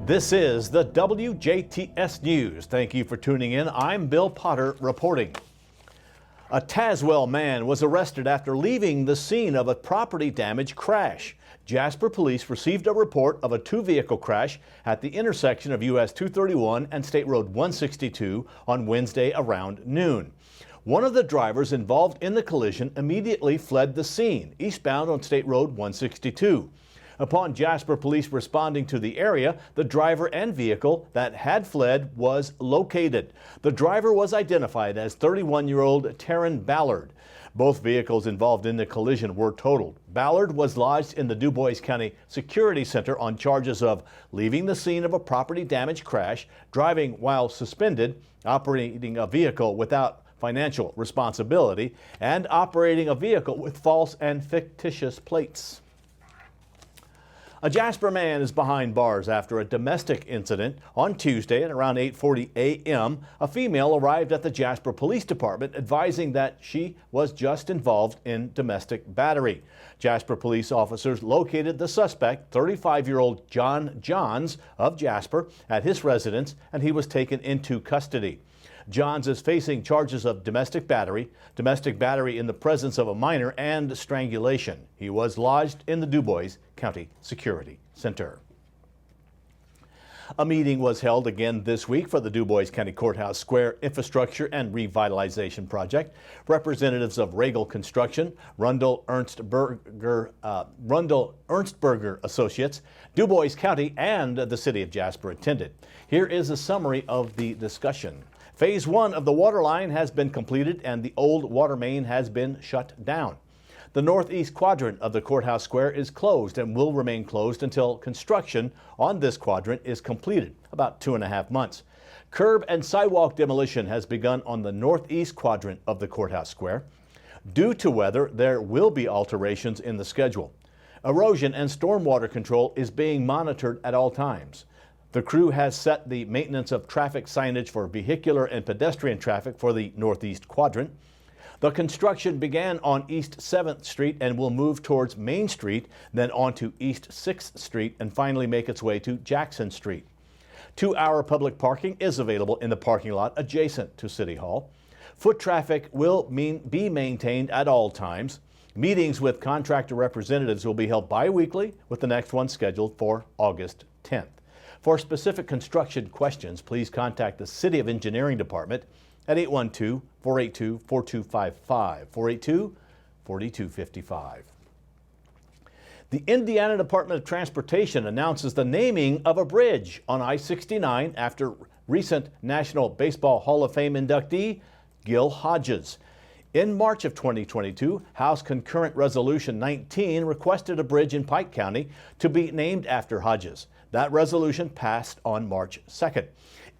This is the WJTS News. Thank you for tuning in. I'm Bill Potter reporting. A Tazewell man was arrested after leaving the scene of a property damage crash. Jasper police received a report of a two-vehicle crash at the intersection of US 231 and State Road 162 on Wednesday around noon. One of the drivers involved in the collision immediately fled the scene, eastbound on State Road 162. Upon Jasper police responding to the area, the driver and vehicle that had fled was located. The driver was identified as 31-year-old Taryn Ballard. Both vehicles involved in the collision were totaled. Ballard was lodged in the DuBois County Security Center on charges of leaving the scene of a property damage crash, driving while suspended, operating a vehicle without financial responsibility, and operating a vehicle with false and fictitious plates. A Jasper man is behind bars after a domestic incident. On Tuesday at around 8:40 a.m., a female arrived at the Jasper Police Department advising that she was just involved in domestic battery. Jasper police officers located the suspect, 35-year-old John Johns of Jasper, at his residence, and he was taken into custody. Johns is facing charges of domestic battery in the presence of a minor, and strangulation. He was lodged in the DuBois County Security Center. A meeting was held again this week for the DuBois County Courthouse Square Infrastructure and Revitalization Project. Representatives of Regal Construction, Rundle Ernstberger Associates, DuBois County, and the City of Jasper attended. Here is a summary of the discussion. Phase 1 of the water line has been completed and the old water main has been shut down. The northeast quadrant of the courthouse square is closed and will remain closed until construction on this quadrant is completed, about 2.5 months. Curb and sidewalk demolition has begun on the northeast quadrant of the courthouse square. Due to weather, there will be alterations in the schedule. Erosion and stormwater control is being monitored at all times. The crew has set the maintenance of traffic signage for vehicular and pedestrian traffic for the northeast quadrant. The construction began on East 7th Street and will move towards Main Street, then onto East 6th Street, and finally make its way to Jackson Street. 2-hour public parking is available in the parking lot adjacent to City Hall. Foot traffic will be maintained at all times. Meetings with contractor representatives will be held bi-weekly, with the next one scheduled for August 10th. For specific construction questions, please contact the City of Engineering Department at 812-482-4255, 482-4255. The Indiana Department of Transportation announces the naming of a bridge on I-69 after recent National Baseball Hall of Fame inductee Gil Hodges. In March of 2022, House Concurrent Resolution 19 requested a bridge in Pike County to be named after Hodges. That resolution passed on March 2nd.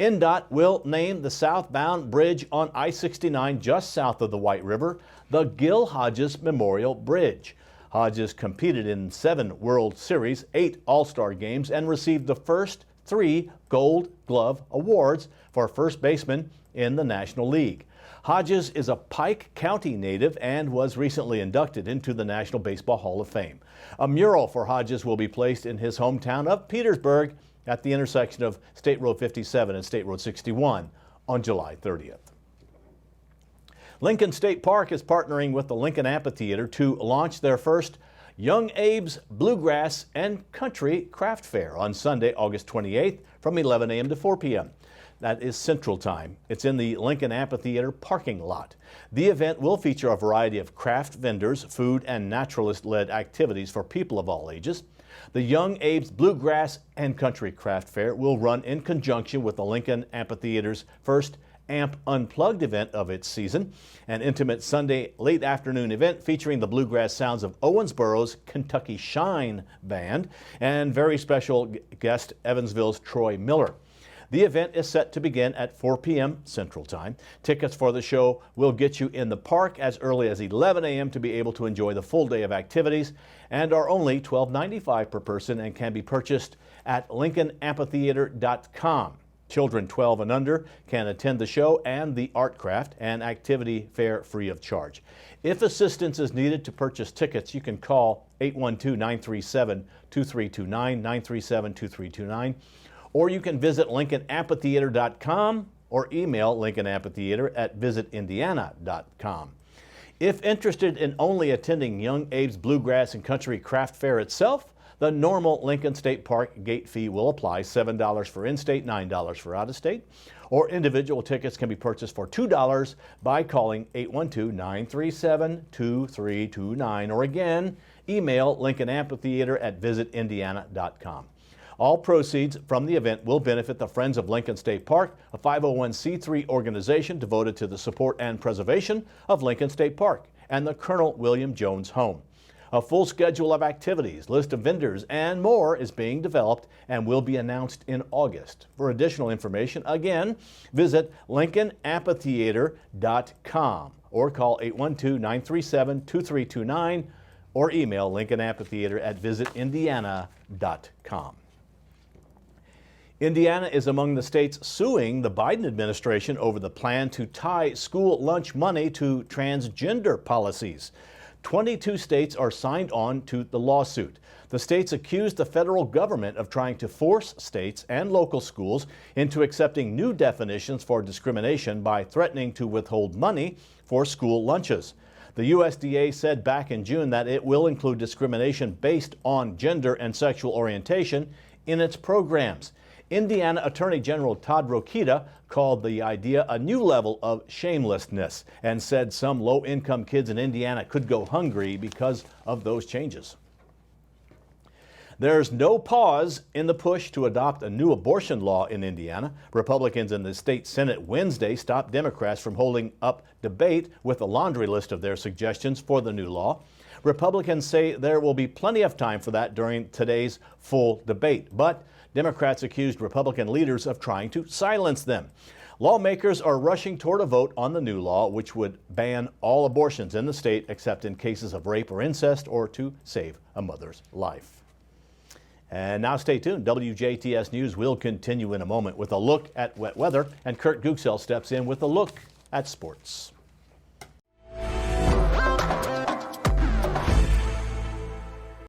INDOT will name the southbound bridge on I-69 just south of the White River the Gil Hodges Memorial Bridge. Hodges competed in 7 World Series, 8 All-Star games, and received the first 3 Gold Glove awards for first baseman in the National League. Hodges is a Pike County native and was recently inducted into the National Baseball Hall of Fame. A mural for Hodges will be placed in his hometown of Petersburg at the intersection of State Road 57 and State Road 61 on July 30th. Lincoln State Park is partnering with the Lincoln Amphitheater to launch their first Young Abe's Bluegrass and Country Craft Fair on Sunday, August 28th from 11 a.m. to 4 p.m. That is Central Time. It's in the Lincoln Amphitheater parking lot. The event will feature a variety of craft vendors, food, and naturalist-led activities for people of all ages. The Young Abe's Bluegrass and Country Craft Fair will run in conjunction with the Lincoln Amphitheater's first AMP Unplugged event of its season, an intimate Sunday late afternoon event featuring the bluegrass sounds of Owensboro's Kentucky Shine Band and very special guest Evansville's Troy Miller. The event is set to begin at 4 p.m. Central Time. Tickets for the show will get you in the park as early as 11 a.m. to be able to enjoy the full day of activities, and are only $12.95 per person and can be purchased at LincolnAmphitheater.com. Children 12 and under can attend the show and the art craft and activity fair free of charge. If assistance is needed to purchase tickets, you can call 812-937-2329, 937-2329, or you can visit LincolnAmphitheater.com or email LincolnAmphitheater@visitindiana.com. If interested in only attending Young Abe's Bluegrass and Country Craft Fair itself, the normal Lincoln State Park gate fee will apply, $7 for in-state, $9 for out-of-state. Or individual tickets can be purchased for $2 by calling 812-937-2329, or again, email LincolnAmphitheater@visitindiana.com. All proceeds from the event will benefit the Friends of Lincoln State Park, a 501c3 organization devoted to the support and preservation of Lincoln State Park and the Colonel William Jones Home. A full schedule of activities, list of vendors, and more is being developed and will be announced in August. For additional information, again, visit LincolnAmphitheater.com or call 812-937-2329 or email LincolnAmphitheater@visitindiana.com. Indiana is among the states suing the Biden administration over the plan to tie school lunch money to transgender policies. 22 states are signed on to the lawsuit. The states accuse the federal government of trying to force states and local schools into accepting new definitions for discrimination by threatening to withhold money for school lunches. The USDA said back in June that it will include discrimination based on gender and sexual orientation in its programs. Indiana Attorney General Todd Rokita called the idea a new level of shamelessness and said some low-income kids in Indiana could go hungry because of those changes. There's no pause in the push to adopt a new abortion law in Indiana. Republicans in the state Senate Wednesday stopped Democrats from holding up debate with a laundry list of their suggestions for the new law. Republicans say there will be plenty of time for that during today's full debate, but Democrats accused Republican leaders of trying to silence them. Lawmakers are rushing toward a vote on the new law, which would ban all abortions in the state except in cases of rape or incest or to save a mother's life. And now stay tuned. WJTS News will continue in a moment with a look at wet weather, and Kurt Guxell steps in with a look at sports.